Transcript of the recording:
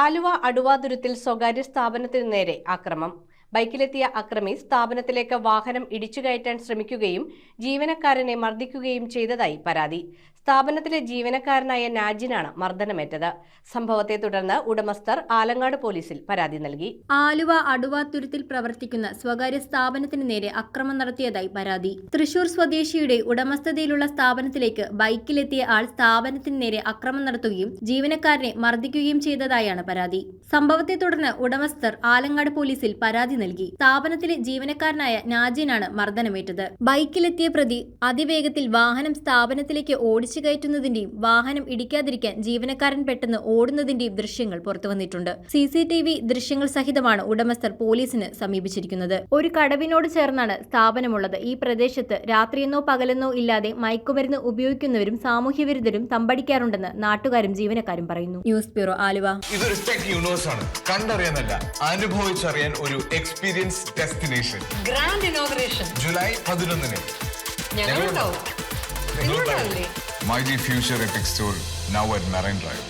ആലുവ അടുവാതുരുത്തിൽ സ്വകാര്യ സ്ഥാപനത്തിനു നേരെ ആക്രമം. ബൈക്കിലെത്തിയ അക്രമി സ്ഥാപനത്തിലേക്ക് വാഹനം ഇടിച്ചുകയറ്റാൻ ശ്രമിക്കുകയും ജീവനക്കാരനെ മർദ്ദിക്കുകയും ചെയ്തതായി പരാതി. സ്ഥാപനത്തിലെ ജീവനക്കാരനായ നാജിനാണ് മർദ്ദനമേറ്റത്. സംഭവത്തെ തുടർന്ന് ഉടമസ്ഥർ ആലങ്ങാട് പോലീസിൽ പരാതി നൽകി. ആലുവ അടുവാതുരുത്തിൽ പ്രവർത്തിക്കുന്ന സ്വകാര്യ സ്ഥാപനത്തിന് നേരെ അക്രമം നടത്തിയതായി പരാതി. തൃശൂർ സ്വദേശിയുടെ ഉടമസ്ഥതയിലുള്ള സ്ഥാപനത്തിലേക്ക് ബൈക്കിലെത്തിയ ആൾ സ്ഥാപനത്തിന് നേരെ അക്രമം നടത്തുകയും ജീവനക്കാരനെ മർദ്ദിക്കുകയും ചെയ്തതായാണ് പരാതി. സംഭവത്തെ തുടർന്ന് ഉടമസ്ഥർ ആലങ്ങാട് പോലീസിൽ പരാതി നൽകി. സ്ഥാപനത്തിലെ ജീവനക്കാരനായ നാജിനാണ് മർദ്ദനമേറ്റത്. ബൈക്കിലെത്തിയ പ്രതി അതിവേഗത്തിൽ വാഹനം സ്ഥാപനത്തിലേക്ക് ഓടിച്ചു കയറ്റുന്നതിന്റെയും വാഹനം ഇടിക്കാതിരിക്കാൻ ജീവനക്കാരൻ പെട്ടെന്ന് ഓടുന്നതിന്റെയും ദൃശ്യങ്ങൾ പുറത്തുവന്നിട്ടുണ്ട്. CCTV ദൃശ്യങ്ങൾ സഹിതമാണ് ഉടമസ്ഥർ പോലീസിന് സമീപിച്ചിരിക്കുന്നത്. ഒരു കടവിനോട് ചേർന്നാണ് സ്ഥാപനമുള്ളത്. ഈ പ്രദേശത്ത് രാത്രിയെന്നോ പകലെന്നോ ഇല്ലാതെ മയക്കുമരുന്ന് ഉപയോഗിക്കുന്നവരും സാമൂഹ്യവിരുദ്ധരും തമ്പടിക്കാറുണ്ടെന്ന് നാട്ടുകാരും ജീവനക്കാരും പറയുന്നു. News bureau, Aluva. ഇതൊരു ടെക് യൂണിവേഴ്സ് ആണ്. കണ്ടറിയാനല്ല, അനുഭവിച്ചറിയാൻ ഒരു experience destination. Grand inauguration July 11-ന്. ഞങ്ങളുണ്ടാവും. My G Future Epic Store now at Marine Drive.